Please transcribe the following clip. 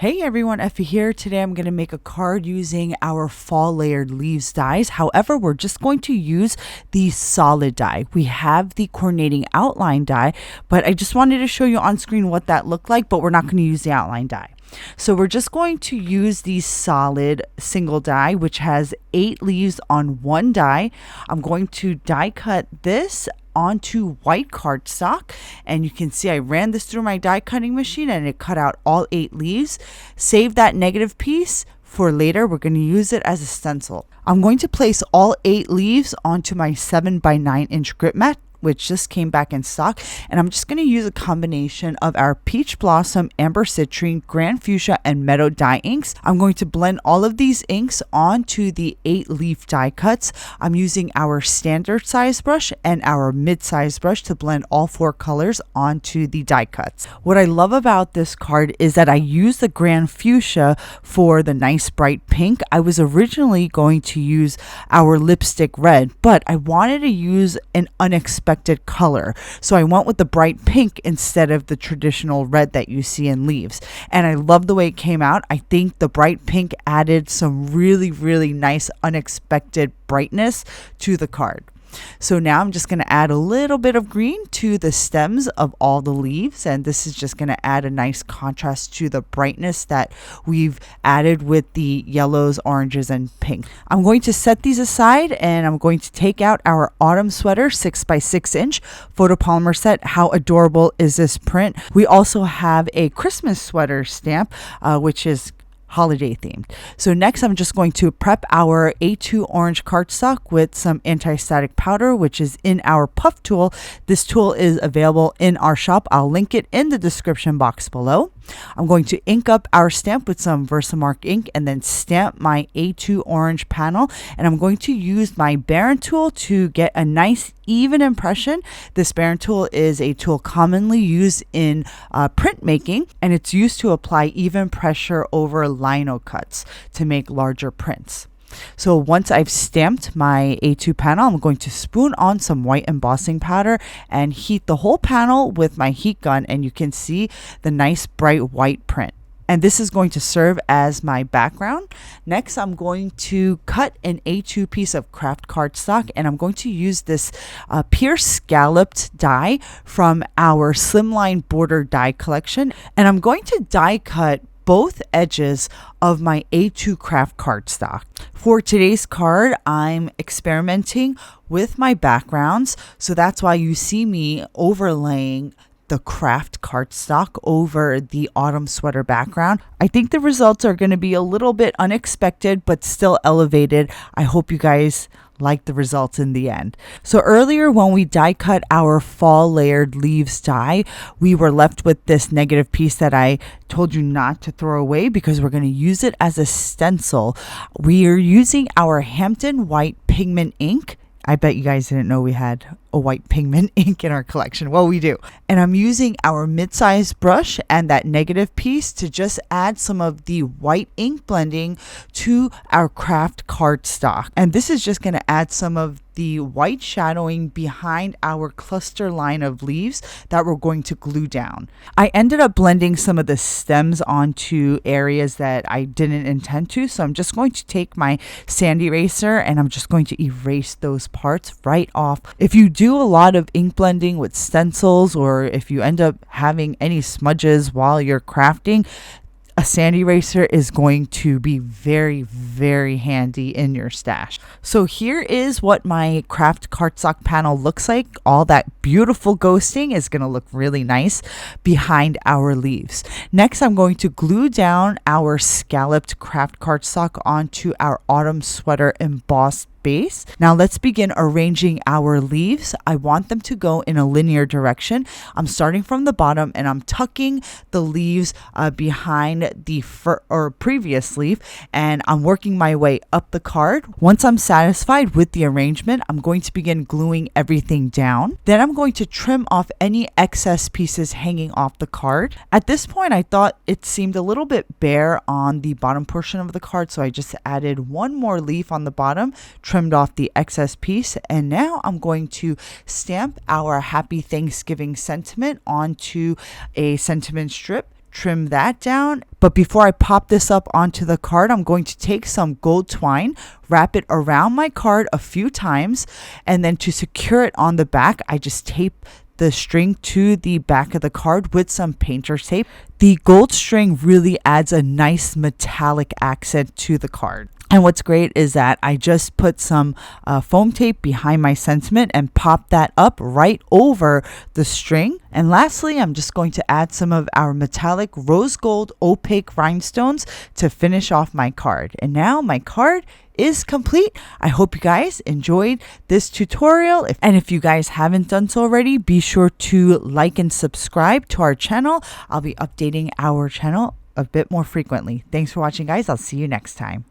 Hey everyone, Effie here. Today I'm going to make a card using our fall layered leaves dies. However, we're just going to use the solid die. We have the coordinating outline die, but I just wanted to show you on screen what that looked like, but we're not going to use the outline die. So we're just going to use the solid single die, which has 8 leaves on one die. I'm going to die cut this onto white cardstock, and you can see I ran this through my die cutting machine and it cut out all 8 leaves. Save that negative piece for later. We're going to use it as a stencil. I'm going to place all 8 leaves onto my 7x9 inch grip mat, which just came back in stock, and I'm just going to use a combination of our Peach Blossom, Amber Citrine, Grand Fuchsia, and Meadow dye inks. I'm going to blend all of these inks onto the 8 leaf die cuts. I'm using our standard size brush and our mid-size brush to blend all 4 colors onto the die cuts. What I love about this card is that I use the Grand Fuchsia for the nice bright pink. I was originally going to use our lipstick red, but I wanted to use an unexpected color, so I went with the bright pink instead of the traditional red that you see in leaves, and I love the way it came out. I think the bright pink added some really nice unexpected brightness to the card. So now I'm just going to add a little bit of green to the stems of all the leaves, and this is just going to add a nice contrast to the brightness that we've added with the yellows, oranges, and pink. I'm going to set these aside, and I'm going to take out our autumn sweater 6x6 inch photopolymer set. How adorable is this print? We also have a Christmas sweater stamp, which is holiday themed. So next I'm just going to prep our A2 orange cardstock with some anti-static powder, which is in our puff tool. This tool is available in our shop. I'll link it in the description box below. I'm going to ink up our stamp with some Versamark ink and then stamp my A2 orange panel, and I'm going to use my Baron tool to get a nice even impression. This Baron tool is a tool commonly used in printmaking, and it's used to apply even pressure over lino cuts to make larger prints. So once I've stamped my A2 panel, I'm going to spoon on some white embossing powder and heat the whole panel with my heat gun, and you can see the nice bright white print. And this is going to serve as my background. Next, I'm going to cut an A2 piece of craft cardstock, and I'm going to use this pierced scalloped die from our Slimline border die collection, and I'm going to die cut both edges of my A2 craft cardstock. For today's card, I'm experimenting with my backgrounds, so that's why you see me overlaying the craft cardstock over the autumn sweater background. I think the results are going to be a little bit unexpected, but still elevated. I hope you guys like the results in the end. So earlier when we die cut our fall layered leaves die, we were left with this negative piece that I told you not to throw away because we're going to use it as a stencil. We are using our Hampton white pigment ink. I bet you guys didn't know we had a white pigment ink in our collection. Well, we do. And I'm using our mid-sized brush and that negative piece to just add some of the white ink blending to our craft cardstock. And this is just going to add some of the white shadowing behind our cluster line of leaves that we're going to glue down. I ended up blending some of the stems onto areas that I didn't intend to, so I'm just going to take my sand eraser and I'm just going to erase those parts right off. If you do a lot of ink blending with stencils, or if you end up having any smudges while you're crafting, a sand eraser is going to be very handy in your stash. So here is what my craft cardstock panel looks like. All that beautiful ghosting is going to look really nice behind our leaves. Next, I'm going to glue down our scalloped craft cardstock onto our autumn sweater embossed base. Now let's begin arranging our leaves. I want them to go in a linear direction. I'm starting from the bottom and I'm tucking the leaves behind the previous leaf, and I'm working my way up the card. Once I'm satisfied with the arrangement, I'm going to begin gluing everything down. Then I'm going to trim off any excess pieces hanging off the card. At this point, I thought it seemed a little bit bare on the bottom portion of the card, so I just added one more leaf on the bottom, trimmed off the excess piece, and now I'm going to stamp our Happy Thanksgiving sentiment onto a sentiment strip, trim that down, But before I pop this up onto the card, I'm going to take some gold twine, wrap it around my card a few times, and then to secure it on the back, I just tape the string to the back of the card with some painter's tape. The gold string really adds a nice metallic accent to the card. And what's great is that I just put some foam tape behind my sentiment and pop that up right over the string. And lastly, I'm just going to add some of our metallic rose gold opaque rhinestones to finish off my card. And now my card is complete. I hope you guys enjoyed this tutorial. And if you guys haven't done so already, be sure to like and subscribe to our channel. I'll be updating our channel a bit more frequently. Thanks for watching, guys. I'll see you next time.